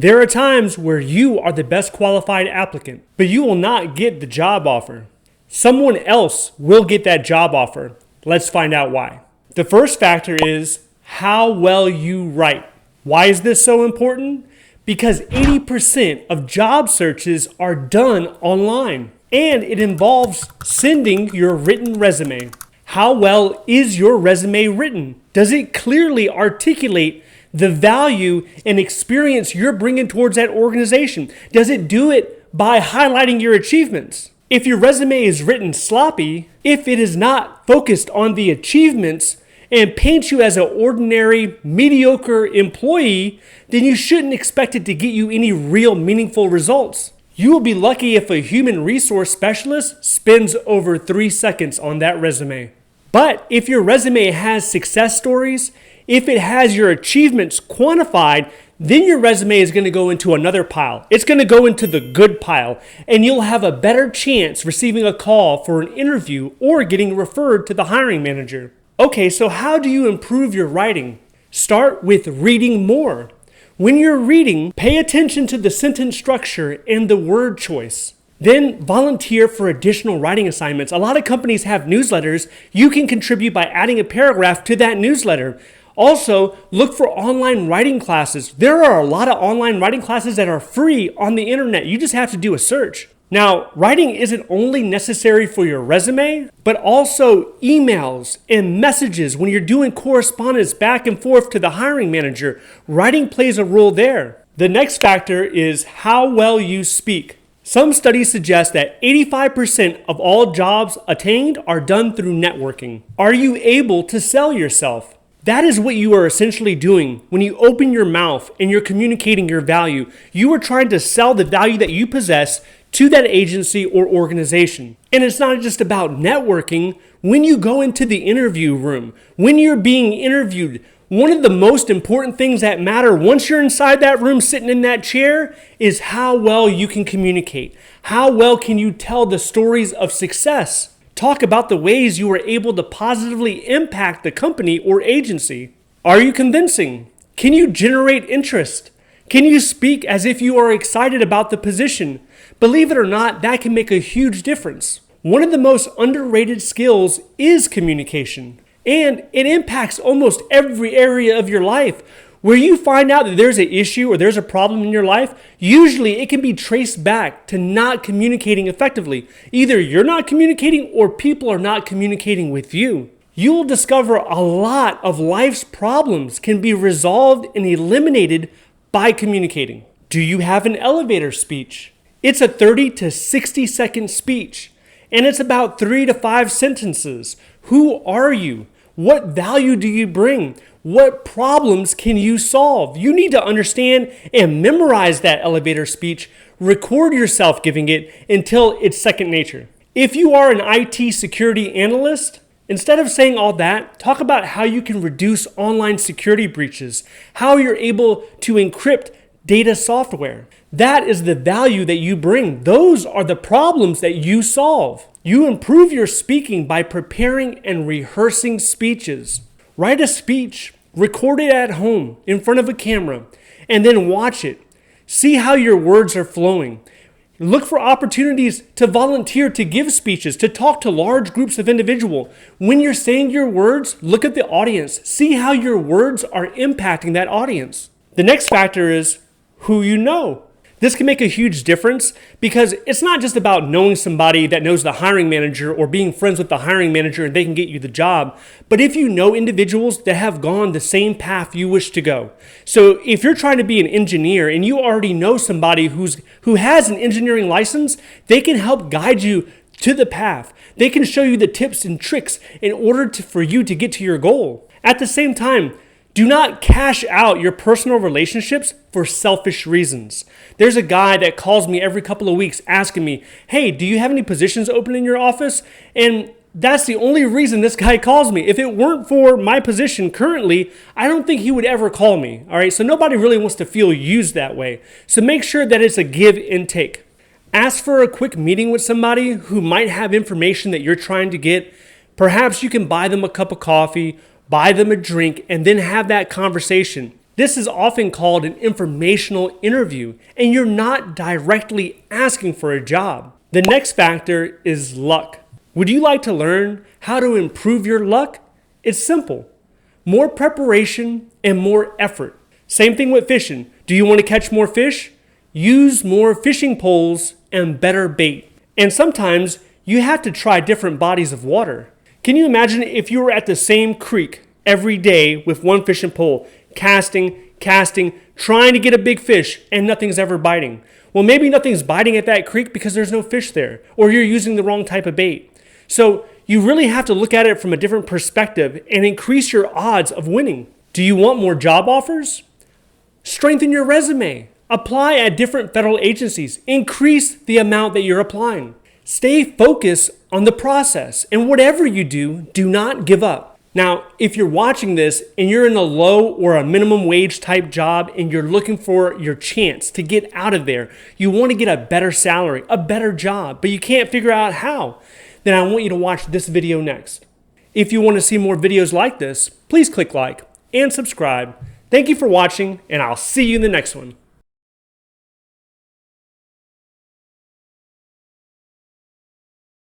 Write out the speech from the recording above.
There are times where you are the best qualified applicant, but you will not get the job offer. Someone else will get that job offer. Let's find out why. The first factor is how well you write. Why is this so important? Because 80% of job searches are done online, and it involves sending your written resume. How well is your resume written? Does it clearly articulate the value and experience you're bringing towards that organization? Does it do it by highlighting your achievements? If your resume is written sloppy, if it is not focused on the achievements and paints you as an ordinary, mediocre employee, then you shouldn't expect it to get you any real meaningful results. You will be lucky if a human resource specialist spends over 3 seconds on that resume. But if your resume has success stories, if it has your achievements quantified, then your resume is going to go into another pile. It's going to go into the good pile, and you'll have a better chance receiving a call for an interview or getting referred to the hiring manager. Okay, so how do you improve your writing? Start with reading more. When you're reading, pay attention to the sentence structure and the word choice. Then volunteer for additional writing assignments. A lot of companies have newsletters. You can contribute by adding a paragraph to that newsletter. Also, look for online writing classes. There are a lot of online writing classes that are free on the internet. You just have to do a search. Now, writing isn't only necessary for your resume, but also emails and messages. When you're doing correspondence back and forth to the hiring manager, writing plays a role there. The next factor is how well you speak. Some studies suggest that 85% of all jobs attained are done through networking. Are you able to sell yourself? That is what you are essentially doing when you open your mouth and you're communicating your value. You are trying to sell the value that you possess to that agency or organization. And it's not just about networking. When you go into the interview room, when you're being interviewed, one of the most important things that matter once you're inside that room sitting in that chair is how well you can communicate. How well can you tell the stories of success? Talk about the ways you were able to positively impact the company or agency. Are you convincing? Can you generate interest? Can you speak as if you are excited about the position? Believe it or not, that can make a huge difference. One of the most underrated skills is communication, and it impacts almost every area of your life. Where you find out that there's an issue or there's a problem in your life, usually it can be traced back to not communicating effectively. Either you're not communicating or people are not communicating with you. You will discover a lot of life's problems can be resolved and eliminated by communicating. Do you have an elevator speech? It's a 30 to 60 second speech, and it's about 3 to 5 sentences. Who are you? What value do you bring? What problems can you solve? You need to understand and memorize that elevator speech. Record yourself giving it until it's second nature. If you are an IT security analyst, instead of saying all that, talk about how you can reduce online security breaches, how you're able to encrypt data software. That is the value that you bring. Those are the problems that you solve. You improve your speaking by preparing and rehearsing speeches. Write a speech, record it at home in front of a camera, and then watch it. See how your words are flowing. Look for opportunities to volunteer to give speeches, to talk to large groups of individuals. When you're saying your words, look at the audience. See how your words are impacting that audience. The next factor is who you know. This can make a huge difference because it's not just about knowing somebody that knows the hiring manager or being friends with the hiring manager and they can get you the job. But if you know individuals that have gone the same path you wish to go. So if you're trying to be an engineer and you already know somebody who has an engineering license, they can help guide you to the path. They can show you the tips and tricks in order for you to get to your goal. At the same time, do not cash out your personal relationships for selfish reasons. There's a guy that calls me every couple of weeks asking me, hey, do you have any positions open in your office? And that's the only reason this guy calls me. If it weren't for my position currently, I don't think he would ever call me. All right, so nobody really wants to feel used that way. So make sure that it's a give and take. Ask for a quick meeting with somebody who might have information that you're trying to get. Perhaps you can buy them a cup of coffee, buy them a drink, and then have that conversation. This is often called an informational interview, and you're not directly asking for a job. The next factor is luck. Would you like to learn how to improve your luck? It's simple. More preparation and more effort. Same thing with fishing. Do you want to catch more fish? Use more fishing poles and better bait. And sometimes you have to try different bodies of water. Can you imagine if you were at the same creek every day with one fishing pole, casting, trying to get a big fish, and nothing's ever biting? Well, maybe nothing's biting at that creek because there's no fish there, or you're using the wrong type of bait. So you really have to look at it from a different perspective and increase your odds of winning. Do you want more job offers? Strengthen your resume. Apply at different federal agencies. Increase the amount that you're applying. Stay focused on the process, and whatever you do, do not give up. Now, if you're watching this and you're in a low or a minimum wage type job and you're looking for your chance to get out of there, you want to get a better salary, a better job, but you can't figure out how, then I want you to watch this video next. If you want to see more videos like this, please click like and subscribe. Thank you for watching, and I'll see you in the next one.